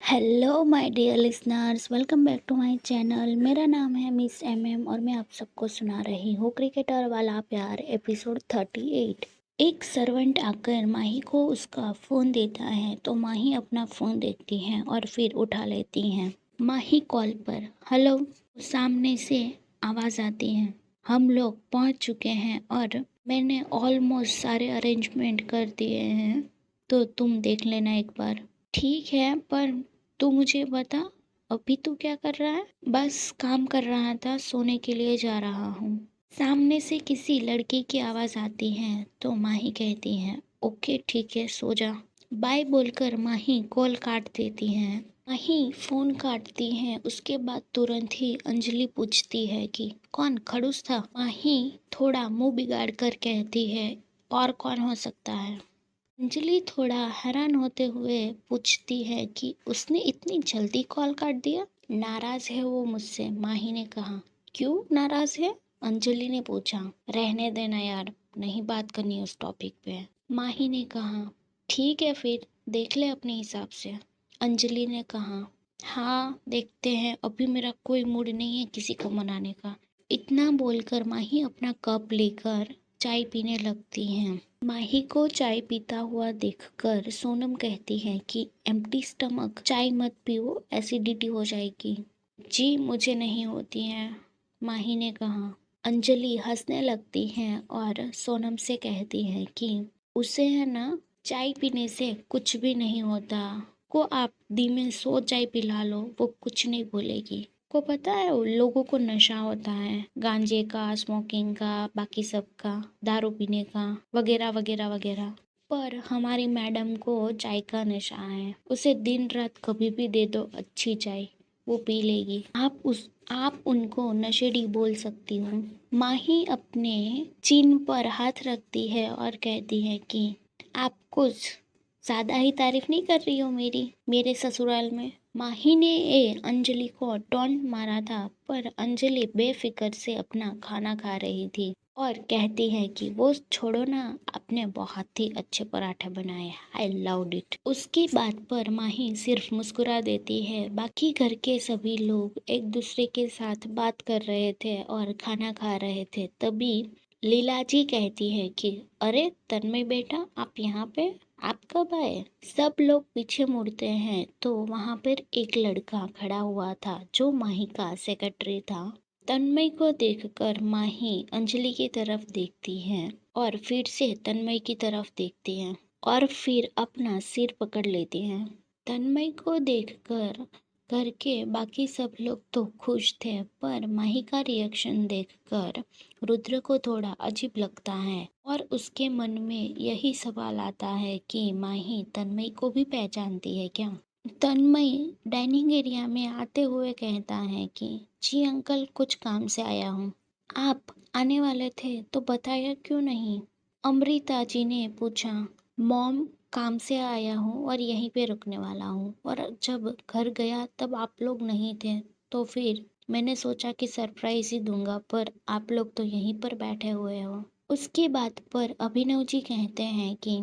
Hello my dear listeners, welcome back to my channel. मेरा नाम है मिस एमएम और मैं आप सबको सुना रही हूँ क्रिकेटर वाला प्यार एपिसोड 38। एक सर्वेंट आकर माही को उसका फ़ोन देता है तो माही अपना फ़ोन देखती है और फिर उठा लेती हैं। माही कॉल पर हेलो, सामने से आवाज़ आती है। हम लोग पहुँच चुके हैं और मैंने ऑलमोस्ट सारे अरेंजमेंट कर दिए हैं, तो तुम देख लेना एक बार। ठीक है, पर तू मुझे बता, अभी तू क्या कर रहा है? बस काम कर रहा था, सोने के लिए जा रहा हूँ। सामने से किसी लड़की की आवाज़ आती है तो माही कहती है ओके ठीक है, सो जा। बाय बोलकर माही कॉल काट देती है। माही फोन काटती है, उसके बाद तुरंत ही अंजलि पूछती है कि कौन खड़ूस था। माही थोड़ा मुंह बिगाड़ कर कहती है और कौन हो सकता है। अंजलि थोड़ा हैरान होते हुए पूछती है कि उसने इतनी जल्दी कॉल काट दिया। नाराज है वो मुझसे, माही ने कहा। क्यों नाराज है? अंजलि ने पूछा। रहने देना यार, नहीं बात करनी उस टॉपिक पे, माही ने कहा। ठीक है फिर, देख ले अपने हिसाब से, अंजलि ने कहा। हाँ देखते हैं, अभी मेरा कोई मूड नहीं है किसी को मनाने का। इतना बोलकर माही अपना कप लेकर चाय पीने लगती हैं। माही को चाय पीता हुआ देखकर सोनम कहती है कि एम्प्टी स्टमक चाय मत पियो, एसिडिटी हो जाएगी। जी मुझे नहीं होती है, माही ने कहा। अंजलि हंसने लगती है और सोनम से कहती है कि उसे है ना, चाय पीने से कुछ भी नहीं होता। को आप दी में 100 चाय पिला लो, वो कुछ नहीं बोलेगी। को पता है उन लोगों को नशा होता है, गांजे का, स्मोकिंग का, बाकी सब का, दारू पीने का, वगैरह वगैरह वगैरह। पर हमारी मैडम को चाय का नशा है, उसे दिन रात कभी भी दे दो अच्छी चाय, वो पी लेगी। आप उनको नशेड़ी बोल सकती हो। माही अपने चिन पर हाथ रखती है और कहती है कि आप कुछ ज्यादा ही तारीफ नहीं कर रही हो मेरे ससुराल में। माही ने अंजलि को टॉन्ट मारा था, पर अंजलि बेफिक्र से अपना खाना खा रही थी और कहती है कि वो छोड़ो ना, आपने बहुत ही अच्छे पराठे बनाए, आई लव्ड इट। उसकी बात पर माही सिर्फ मुस्कुरा देती है। बाकी घर के सभी लोग एक दूसरे के साथ बात कर रहे थे और खाना खा रहे थे, तभी लीला जी कहती है कि अरे तन्मय बेटा, आप यहाँ पे, आप कब आए? सब लोग पीछे मुड़ते हैं तो वहां पर एक लड़का खड़ा हुआ था जो माही का सेक्रेटरी था। तन्मय को देखकर माही अंजलि की तरफ देखती है और फिर से तन्मय की तरफ देखती है और फिर अपना सिर पकड़ लेती है। तन्मय को देखकर घर के बाकी सब लोग तो खुश थे, पर माही का रिएक्शन देखकर रुद्र को थोड़ा अजीब लगता है और उसके मन में यही सवाल आता है कि माही तन्मय को भी पहचानती है क्या। तन्मय डाइनिंग एरिया में आते हुए कहता है कि जी अंकल, कुछ काम से आया हूँ। आप आने वाले थे तो बताया क्यों नहीं? अमृता जी ने पूछा। मॉम, काम से आया हूँ और यहीं पे रुकने वाला हूँ, और जब घर गया तब आप लोग नहीं थे, तो फिर मैंने सोचा कि सरप्राइज ही दूंगा, पर आप लोग तो यहीं पर बैठे हुए हो। उसकी बात पर अभिनव जी कहते हैं कि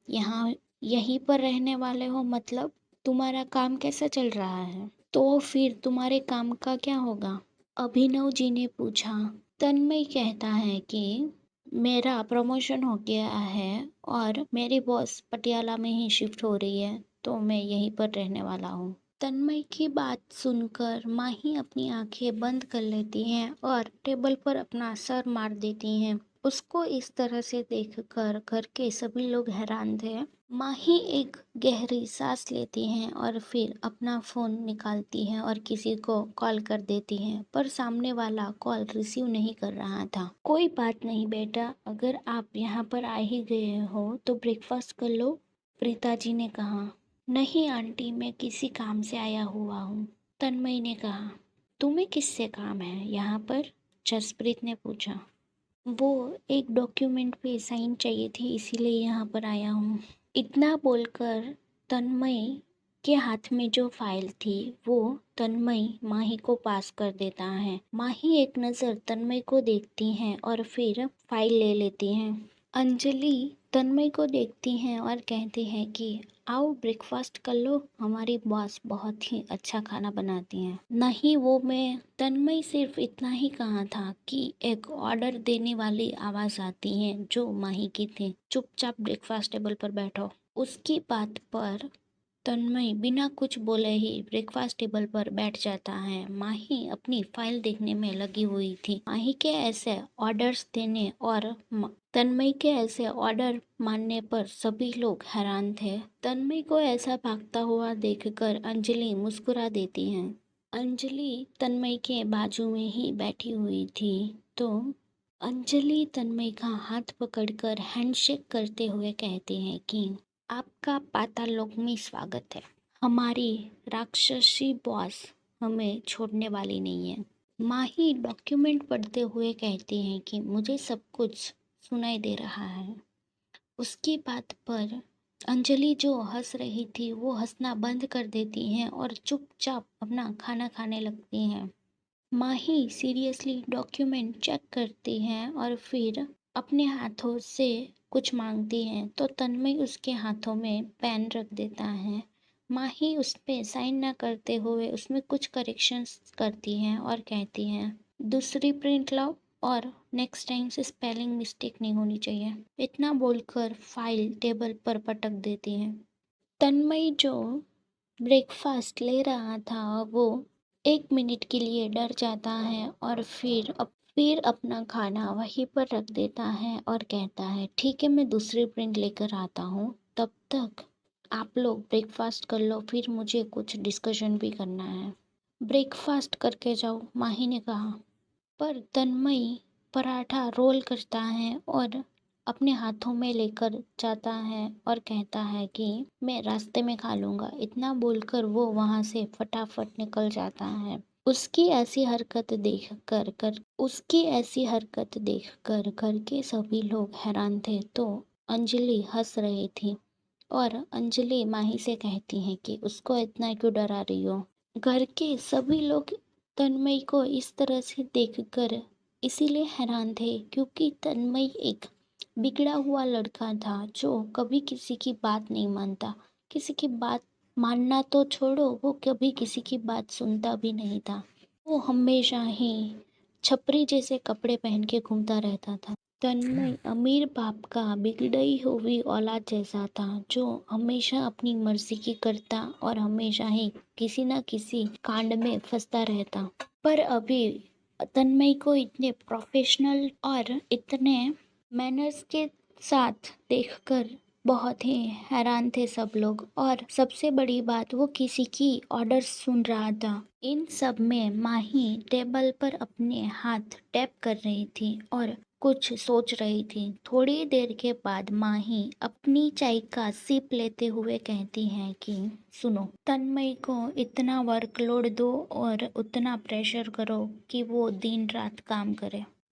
यहाँ यहीं पर रहने वाले हो, मतलब तुम्हारा काम कैसा चल रहा है? तो फिर तुम्हारे काम का क्या होगा? अभिनव जी ने पूछा। तन्मय कहता है कि मेरा प्रमोशन हो गया है और मेरी बॉस पटियाला में ही शिफ्ट हो रही है, तो मैं यहीं पर रहने वाला हूँ। तन्मय की बात सुनकर माही अपनी आंखें बंद कर लेती हैं और टेबल पर अपना सर मार देती हैं। उसको इस तरह से देखकर घर के सभी लोग हैरान थे। माही एक गहरी सांस लेती हैं और फिर अपना फोन निकालती हैं और किसी को कॉल कर देती हैं, पर सामने वाला कॉल रिसीव नहीं कर रहा था। कोई बात नहीं बेटा, अगर आप यहाँ पर आ ही गए हो तो ब्रेकफास्ट कर लो, प्रीता जी ने कहा। नहीं आंटी, मैं किसी काम से आया हुआ हूँ, तन्मय ने कहा। तुम्हें किससे काम है यहाँ पर? जसप्रीत ने पूछा। वो एक डॉक्यूमेंट पे साइन चाहिए थी, इसीलिए यहाँ पर आया हूँ। इतना बोलकर तन्मय के हाथ में जो फाइल थी वो तन्मय माही को पास कर देता है। माही एक नज़र तन्मय को देखती हैं और फिर फाइल ले लेती हैं। अंजलि तन्मय को देखती हैं और कहती हैं कि आओ ब्रेकफास्ट कर लो, हमारी बॉस बहुत ही अच्छा खाना बनाती हैं। नहीं, वो मैं तन्मय सिर्फ इतना ही कहा था कि एक ऑर्डर देने वाली आवाज आती है जो माही की थी, चुपचाप ब्रेकफास्ट टेबल पर बैठो। उसकी बात पर तन्मय बिना कुछ बोले ही ब्रेकफास्ट टेबल पर बैठ जाता है। माही अपनी फाइल देखने में लगी हुई थी। माही के ऐसे ऑर्डर्स देने और तन्मय के ऐसे ऑर्डर मानने पर सभी लोग हैरान थे। तन्मय को ऐसा भागता हुआ देखकर अंजलि मुस्कुरा देती है। अंजलि तन्मय के बाजू में ही बैठी हुई थी तो अंजलि तन्मय का हाथ पकड़कर हैंडशेक करते हुए कहती है कि आपका पातालोक में स्वागत है। हमारी राक्षसी बॉस हमें छोड़ने वाली नहीं है। माही डॉक्यूमेंट पढ़ते हुए कहती है कि मुझे सब कुछ सुनाई दे रहा है। उसकी बात पर अंजलि जो हंस रही थी वो हंसना बंद कर देती हैं और चुपचाप अपना खाना खाने लगती हैं। माही सीरियसली डॉक्यूमेंट चेक करती हैं और फिर अपने हाथों से कुछ मांगती है तो तन्मय उसके हाथों में पेन रख देता है। माही उस पे साइन न करते हुए उसमें कुछ करेक्शंस करती हैं और कहती हैं दूसरी प्रिंट लाओ और नेक्स्ट टाइम से स्पेलिंग मिस्टेक नहीं होनी चाहिए। इतना बोलकर फाइल टेबल पर पटक देती हैं। तन्मय जो ब्रेकफास्ट ले रहा था वो 1 मिनट के लिए डर जाता है और फिर अपना खाना वहीं पर रख देता है और कहता है ठीक है, मैं दूसरी प्रिंट लेकर आता हूँ, तब तक आप लोग ब्रेकफास्ट कर लो, फिर मुझे कुछ डिस्कशन भी करना है। ब्रेकफास्ट करके जाओ, माही ने कहा। पर तन्मय पराठा रोल करता है और अपने हाथों में लेकर जाता है और कहता है कि मैं रास्ते में खा लूँगा। इतना बोलकर वो वहाँ से फटाफट निकल जाता है। उसकी ऐसी हरकत देखकर घर के सभी लोग हैरान थे तो अंजलि हंस रही थी और अंजलि माही से कहती है कि उसको इतना क्यों डरा रही हो। घर के सभी लोग तन्मय को इस तरह से देखकर इसीलिए हैरान थे क्योंकि तन्मय एक बिगड़ा हुआ लड़का था जो कभी किसी की बात नहीं मानता। किसी की बात मानना तो छोड़ो, वो कभी किसी की बात सुनता भी नहीं था। वो हमेशा ही छपरी जैसे कपड़े पहन के घूमता रहता था। तन्मय अमीर बाप का बिगड़ी हुई औलाद जैसा था जो हमेशा अपनी मर्जी की करता और हमेशा ही किसी न किसी कांड में फंसता रहता। पर अभी तन्मय को इतने प्रोफेशनल और इतने मैनर्स के साथ देखकर बहुत ही हैरान थे सब लोग। और सबसे बड़ी बात, वो किसी की ऑर्डर सुन रहा था। इन सब में माही टेबल पर अपने हाथ टैप कर रही थी और कुछ सोच रही थी। थोड़ी देर के बाद माही अपनी चाय का सिप लेते हुए कहती है कि सुनो, तन्मय को इतना वर्कलोड दो और उतना प्रेशर करो कि वो दिन रात काम करे।